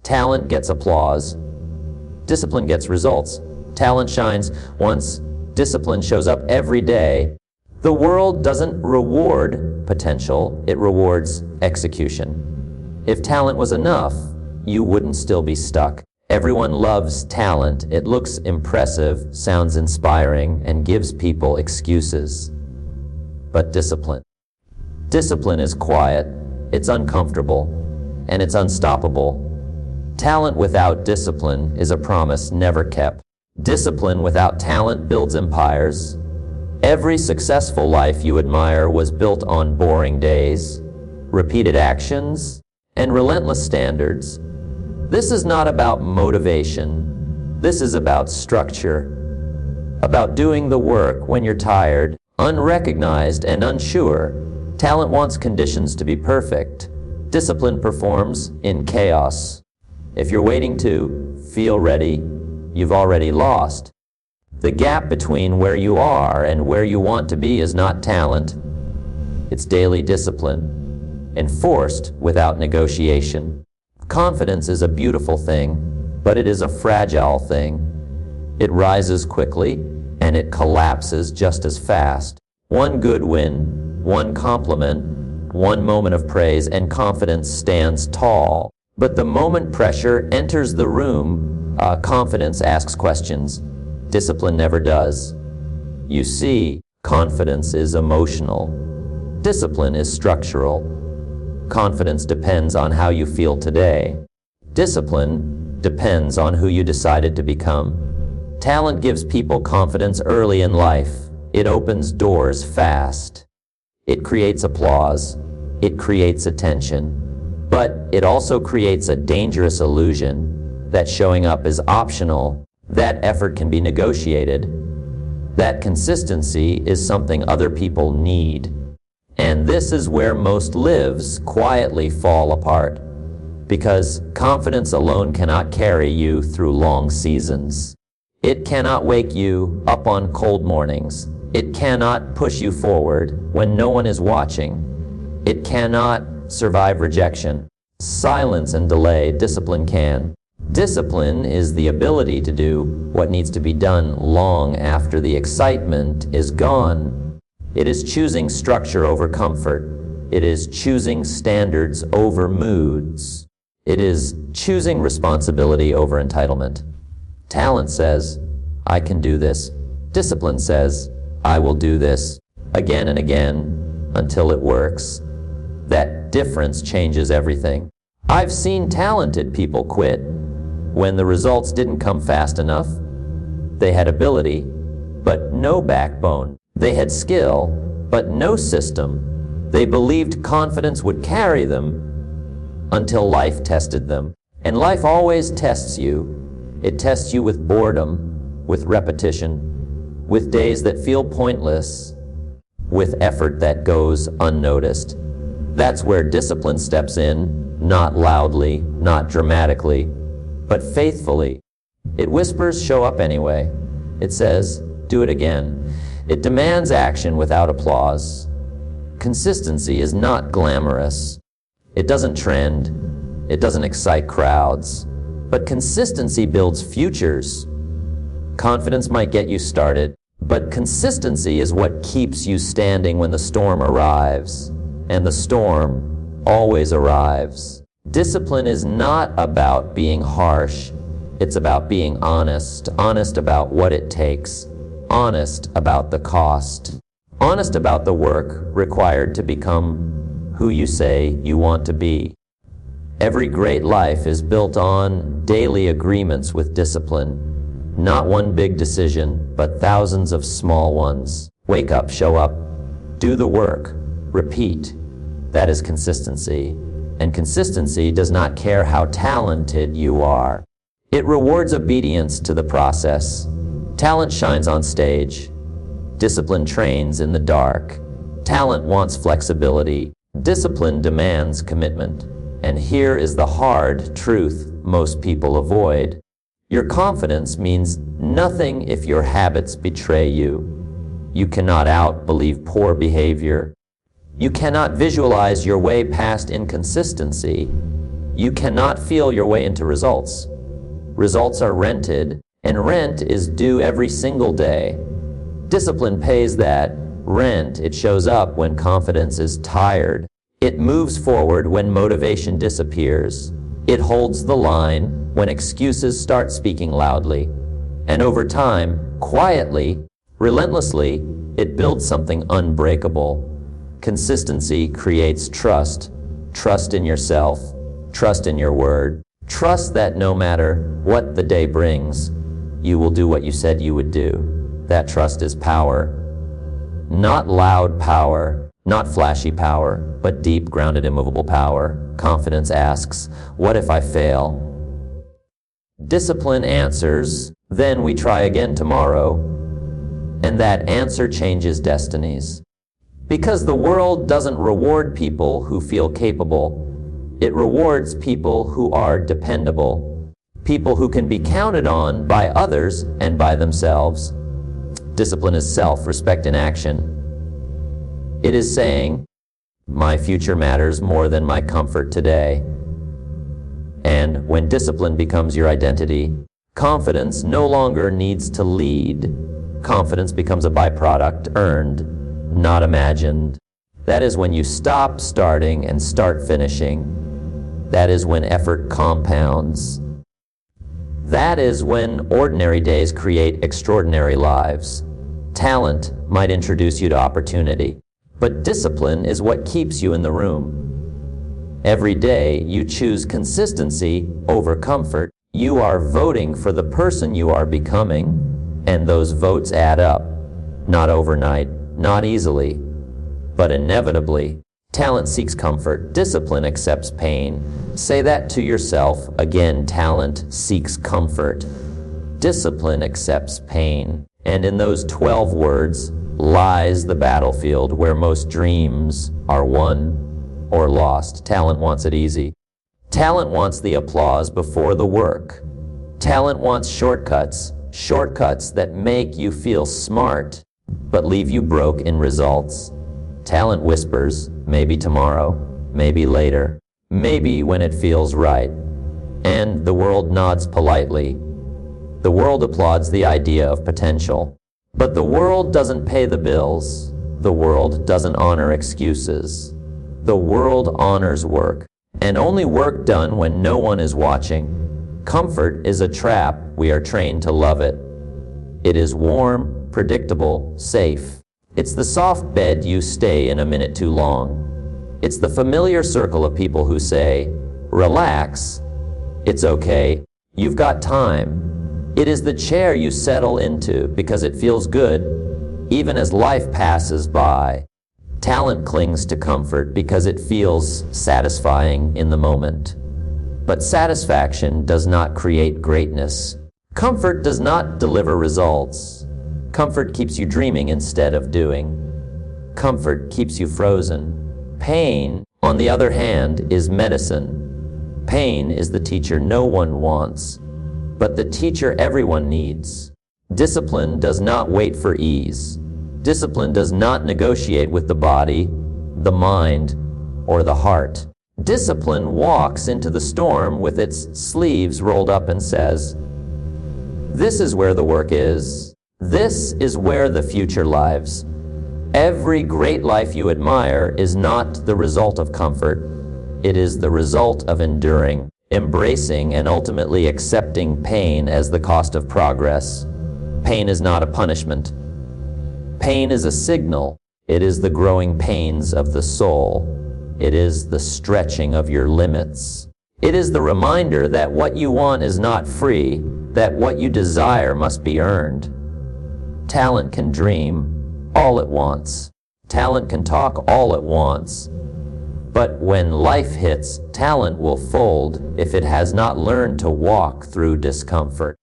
Talent gets applause. Discipline gets results. Talent shines once. Discipline shows up every day. The world doesn't reward potential, it rewards execution. If talent was enough, you wouldn't still be stuck. Everyone loves talent. It looks impressive, sounds inspiring, and gives people excuses. But discipline. Discipline is quiet, it's uncomfortable, and it's unstoppable. Talent without discipline is a promise never kept. Discipline without talent builds empires. Every successful life you admire was built on boring days, repeated actions, and relentless standards. This is not about motivation. This is about structure. About doing the work when you're tired, unrecognized, and unsure. Talent wants conditions to be perfect. Discipline performs in chaos. If you're waiting to feel ready, you've already lost. The gap between where you are and where you want to be is not talent. It's daily discipline, enforced without negotiation. Confidence is a beautiful thing, but it is a fragile thing. It rises quickly, and it collapses just as fast. One good win, one compliment, one moment of praise, and confidence stands tall. But the moment pressure enters the room, confidence asks questions. Discipline never does. You see, confidence is emotional. Discipline is structural. Confidence depends on how you feel today. Discipline depends on who you decided to become. Talent gives people confidence early in life. It opens doors fast. It creates applause. It creates attention. But it also creates a dangerous illusion that showing up is optional, that effort can be negotiated, that consistency is something other people need. And this is where most lives quietly fall apart, because confidence alone cannot carry you through long seasons. It cannot wake you up on cold mornings. It cannot push you forward when no one is watching. It cannot survive rejection, silence, and delay. Discipline can. Discipline is the ability to do what needs to be done long after the excitement is gone. It is choosing structure over comfort. It is choosing standards over moods. It is choosing responsibility over entitlement. Talent says, I can do this. Discipline says, I will do this again and again until it works. That difference changes everything. I've seen talented people quit when the results didn't come fast enough. They had ability, but no backbone. They had skill, but no system. They believed confidence would carry them until life tested them. And life always tests you. It tests you with boredom, with repetition, with days that feel pointless, with effort that goes unnoticed. That's where discipline steps in, not loudly, not dramatically, but faithfully. It whispers, show up anyway. It says, do it again. It demands action without applause. Consistency is not glamorous. It doesn't trend. It doesn't excite crowds. But consistency builds futures. Confidence might get you started, but consistency is what keeps you standing when the storm arrives. And the storm always arrives. Discipline is not about being harsh. It's about being honest. Honest about what it takes. Honest about the cost. Honest about the work required to become who you say you want to be. Every great life is built on daily agreements with discipline. Not one big decision, but thousands of small ones. Wake up, show up, do the work, repeat. That is consistency. And consistency does not care how talented you are. It rewards obedience to the process. Talent shines on stage. Discipline trains in the dark. Talent wants flexibility. Discipline demands commitment. And here is the hard truth most people avoid. Your confidence means nothing if your habits betray you. You cannot out-believe poor behavior. You cannot visualize your way past inconsistency. You cannot feel your way into results. Results are rented, and rent is due every single day. Discipline pays that rent. It shows up when confidence is tired. It moves forward when motivation disappears. It holds the line when excuses start speaking loudly. And over time, quietly, relentlessly, it builds something unbreakable. Consistency creates trust. Trust in yourself. Trust in your word. Trust that no matter what the day brings, you will do what you said you would do. That trust is power. Not loud power, not flashy power, but deep, grounded, immovable power. Confidence asks, what if I fail? Discipline answers, then we try again tomorrow. And that answer changes destinies. Because the world doesn't reward people who feel capable. It rewards people who are dependable. People who can be counted on by others and by themselves. Discipline is self-respect in action. It is saying, my future matters more than my comfort today. And when discipline becomes your identity, confidence no longer needs to lead. Confidence becomes a byproduct, earned, not imagined. That is when you stop starting and start finishing. That is when effort compounds. That is when ordinary days create extraordinary lives. Talent might introduce you to opportunity, but discipline is what keeps you in the room. Every day you choose consistency over comfort. You are voting for the person you are becoming, and those votes add up. Not overnight, not easily, but inevitably. Talent seeks comfort. Discipline accepts pain. Say that to yourself. Again, talent seeks comfort. Discipline accepts pain. And in those 12 words lies the battlefield where most dreams are won or lost. Talent wants it easy. Talent wants the applause before the work. Talent wants shortcuts. Shortcuts that make you feel smart, but leave you broke in results. Talent whispers, maybe tomorrow, maybe later, maybe when it feels right. And the world nods politely. The world applauds the idea of potential. But the world doesn't pay the bills. The world doesn't honor excuses. The world honors work, and only work done when no one is watching. Comfort is a trap. We are trained to love it. It is warm, predictable, safe. It's the soft bed you stay in a minute too long. It's the familiar circle of people who say, relax, it's okay, you've got time. It is the chair you settle into because it feels good, even as life passes by. Talent clings to comfort because it feels satisfying in the moment. But satisfaction does not create greatness. Comfort does not deliver results. Comfort keeps you dreaming instead of doing. Comfort keeps you frozen. Pain, on the other hand, is medicine. Pain is the teacher no one wants, but the teacher everyone needs. Discipline does not wait for ease. Discipline does not negotiate with the body, the mind, or the heart. Discipline walks into the storm with its sleeves rolled up and says, this is where the work is. This is where the future lives. Every great life you admire is not the result of comfort. It is the result of enduring, embracing, and ultimately accepting pain as the cost of progress. Pain is not a punishment. Pain is a signal. It is the growing pains of the soul. It is the stretching of your limits. It is the reminder that what you want is not free, that what you desire must be earned. Talent can dream all it wants. Talent can talk all it wants. But when life hits, talent will fold if it has not learned to walk through discomfort.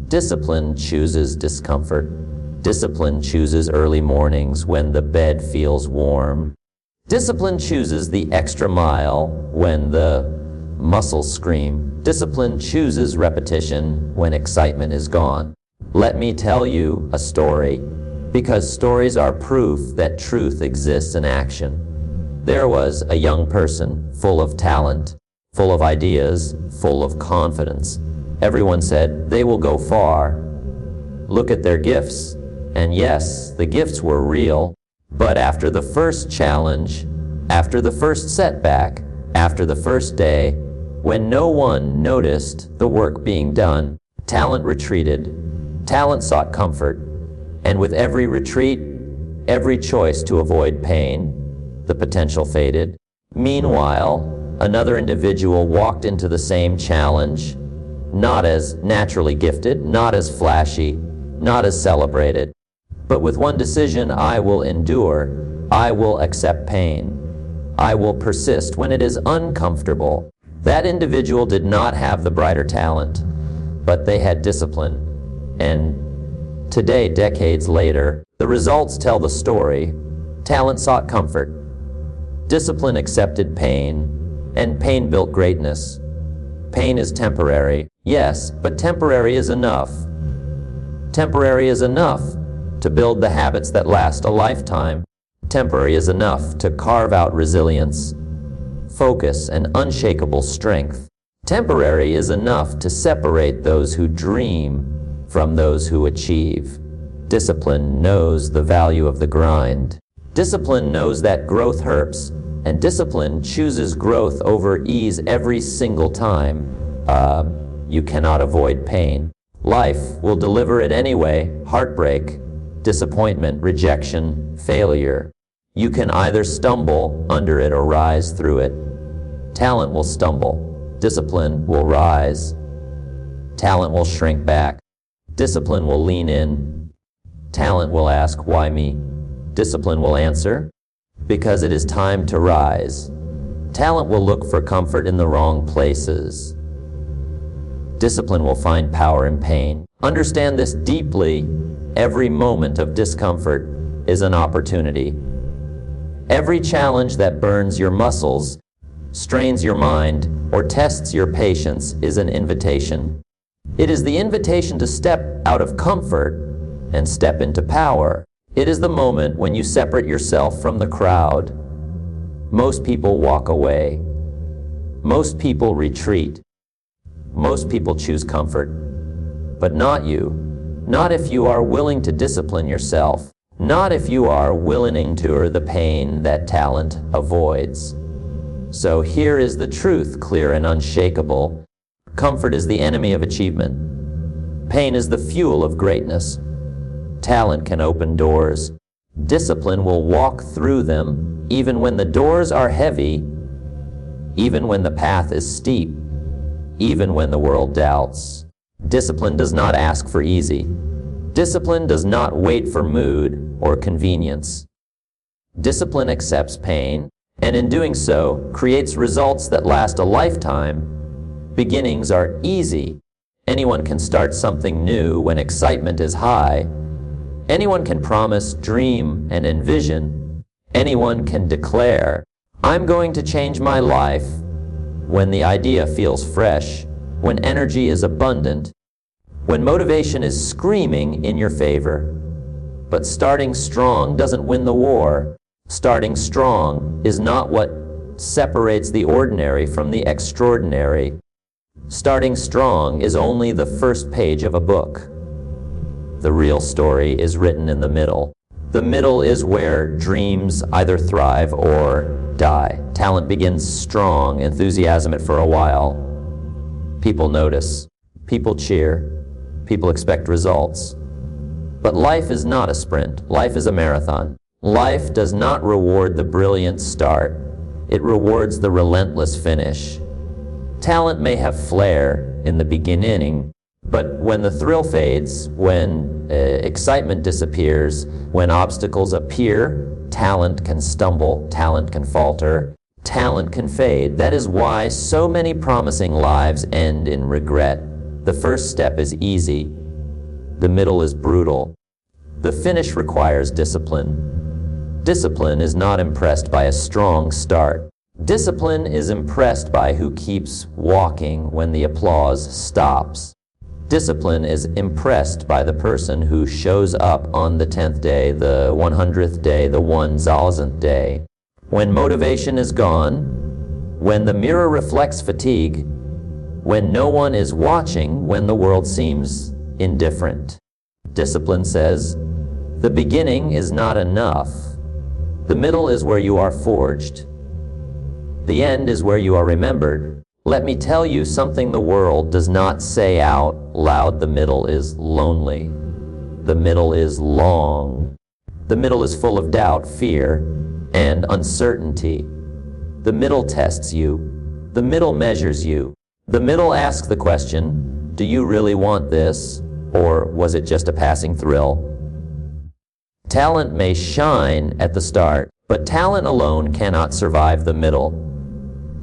Discipline chooses discomfort. Discipline chooses early mornings when the bed feels warm. Discipline chooses the extra mile when the muscles scream. Discipline chooses repetition when excitement is gone. Let me tell you a story, because stories are proof that truth exists in action. There was a young person full of talent, full of ideas, full of confidence. Everyone said they will go far. Look at their gifts. And yes, the gifts were real. But after the first challenge, after the first setback, after the first day, when no one noticed the work being done, talent retreated. Talent sought comfort. And with every retreat, every choice to avoid pain, the potential faded. Meanwhile, another individual walked into the same challenge, not as naturally gifted, not as flashy, not as celebrated, but with one decision: I will endure, I will accept pain, I will persist when it is uncomfortable. That individual did not have the brighter talent, but they had discipline. And today, decades later, the results tell the story. Talent sought comfort, discipline accepted pain, and pain built greatness. Pain is temporary, yes, but temporary is enough. Temporary is enough to build the habits that last a lifetime. Temporary is enough to carve out resilience, focus, and unshakable strength. Temporary is enough to separate those who dream from those who achieve. Discipline knows the value of the grind. Discipline knows that growth hurts, and discipline chooses growth over ease every single time. You cannot avoid pain. Life will deliver it anyway. Heartbreak, disappointment, rejection, failure. You can either stumble under it or rise through it. Talent will stumble. Discipline will rise. Talent will shrink back. Discipline will lean in. Talent will ask, why me? Discipline will answer, because it is time to rise. Talent will look for comfort in the wrong places. Discipline will find power in pain. Understand this deeply. Every moment of discomfort is an opportunity. Every challenge that burns your muscles, strains your mind, or tests your patience is an invitation. It is the invitation to step out of comfort and step into power. It is the moment when you separate yourself from the crowd. Most people walk away. Most people retreat. Most people choose comfort. But not you. Not if you are willing to discipline yourself. Not if you are willing to endure the pain that talent avoids. So here is the truth, clear and unshakable. Comfort is the enemy of achievement. Pain is the fuel of greatness. Talent can open doors. Discipline will walk through them, even when the doors are heavy, even when the path is steep, even when the world doubts. Discipline does not ask for easy. Discipline does not wait for mood or convenience. Discipline accepts pain, and in doing so, creates results that last a lifetime. Beginnings are easy. Anyone can start something new when excitement is high. Anyone can promise, dream, and envision. Anyone can declare, I'm going to change my life, when the idea feels fresh, when energy is abundant, when motivation is screaming in your favor. But starting strong doesn't win the war. Starting strong is not what separates the ordinary from the extraordinary. Starting strong is only the first page of a book. The real story is written in the middle. The middle is where dreams either thrive or die. Talent begins strong, enthusiasm it for a while. People notice, people cheer, people expect results. But life is not a sprint, life is a marathon. Life does not reward the brilliant start, it rewards the relentless finish. Talent may have flair in the beginning, but when the thrill fades, when excitement disappears, when obstacles appear, talent can stumble, talent can falter, talent can fade. That is why so many promising lives end in regret. The first step is easy. The middle is brutal. The finish requires discipline. Discipline is not impressed by a strong start. Discipline is impressed by who keeps walking when the applause stops. Discipline is impressed by the person who shows up on the 10th day, the 100th day, the 1000th day. When motivation is gone, when the mirror reflects fatigue, when no one is watching, when the world seems indifferent. Discipline says, the beginning is not enough. The middle is where you are forged. The end is where you are remembered. Let me tell you something the world does not say out loud. The middle is lonely. The middle is long. The middle is full of doubt, fear, and uncertainty. The middle tests you. The middle measures you. The middle asks the question, do you really want this? Or was it just a passing thrill? Talent may shine at the start, but talent alone cannot survive the middle.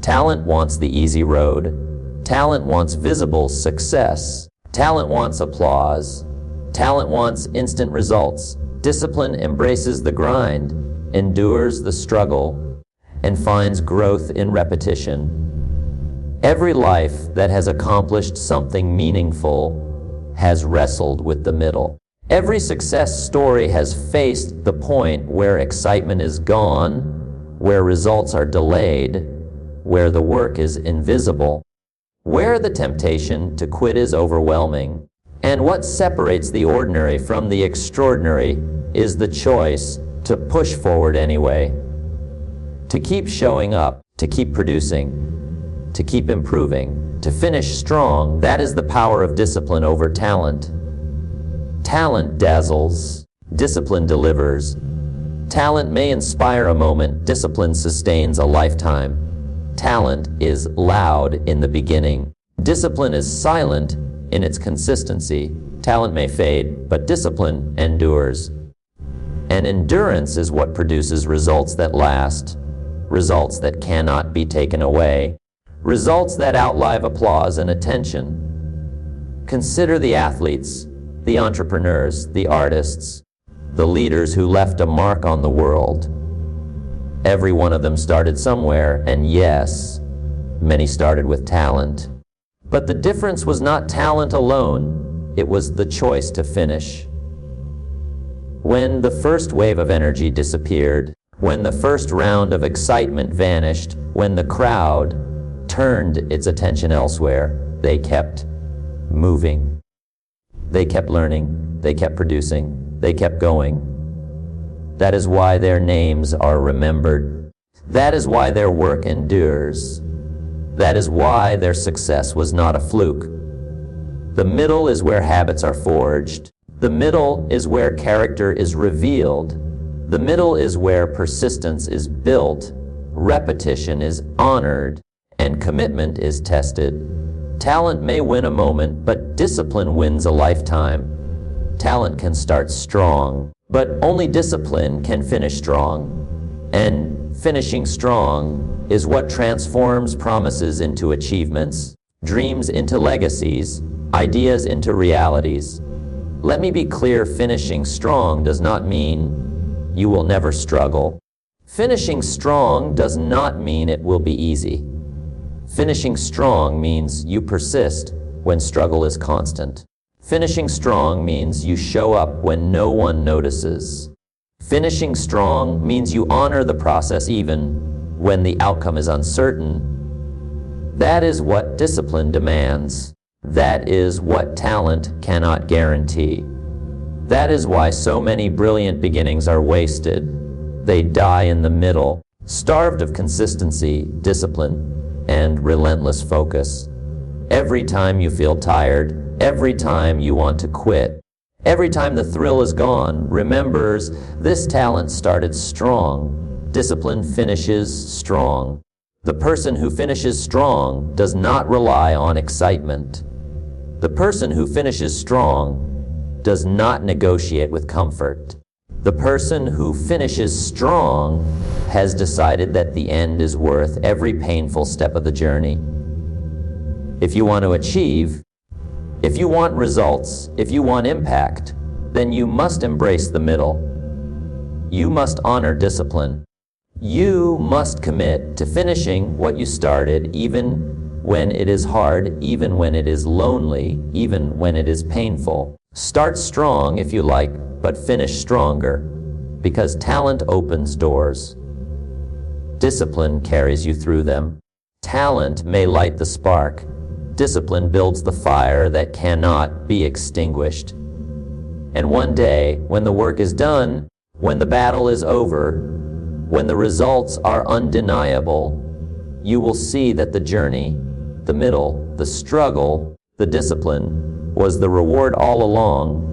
Talent wants the easy road. Talent wants visible success. Talent wants applause. Talent wants instant results. Discipline embraces the grind, endures the struggle, and finds growth in repetition. Every life that has accomplished something meaningful has wrestled with the middle. Every success story has faced the point where excitement is gone, where results are delayed, where the work is invisible, where the temptation to quit is overwhelming. And what separates the ordinary from the extraordinary is the choice to push forward anyway, to keep showing up, to keep producing, to keep improving, to finish strong. That is the power of discipline over talent. Talent dazzles, discipline delivers. Talent may inspire a moment, discipline sustains a lifetime. Talent is loud in the beginning. Discipline is silent in its consistency. Talent may fade, but discipline endures. And endurance is what produces results that last, results that cannot be taken away, results that outlive applause and attention. Consider the athletes, the entrepreneurs, the artists, the leaders who left a mark on the world. Every one of them started somewhere, and yes, many started with talent. But the difference was not talent alone, it was the choice to finish. When the first wave of energy disappeared, when the first round of excitement vanished, when the crowd turned its attention elsewhere, they kept moving. They kept learning, they kept producing, they kept going. That is why their names are remembered. That is why their work endures. That is why their success was not a fluke. The middle is where habits are forged. The middle is where character is revealed. The middle is where persistence is built, repetition is honored, and commitment is tested. Talent may win a moment, but discipline wins a lifetime. Talent can start strong, but only discipline can finish strong. And finishing strong is what transforms promises into achievements, dreams into legacies, ideas into realities. Let me be clear, finishing strong does not mean you will never struggle. Finishing strong does not mean it will be easy. Finishing strong means you persist when struggle is constant. Finishing strong means you show up when no one notices. Finishing strong means you honor the process even when the outcome is uncertain. That is what discipline demands. That is what talent cannot guarantee. That is why so many brilliant beginnings are wasted. They die in the middle, starved of consistency, discipline, and relentless focus. Every time you feel tired, every time you want to quit, every time the thrill is gone, remembers this talent started strong. Discipline finishes strong. The person who finishes strong does not rely on excitement. The person who finishes strong does not negotiate with comfort. The person who finishes strong has decided that the end is worth every painful step of the journey. If you want to achieve, if you want results, if you want impact, then you must embrace the middle. You must honor discipline. You must commit to finishing what you started, even when it is hard, even when it is lonely, even when it is painful. Start strong if you like, but finish stronger, because talent opens doors. Discipline carries you through them. Talent may light the spark. Discipline builds the fire that cannot be extinguished. And one day, when the work is done, when the battle is over, when the results are undeniable, you will see that the journey, the middle, the struggle, the discipline, was the reward all along.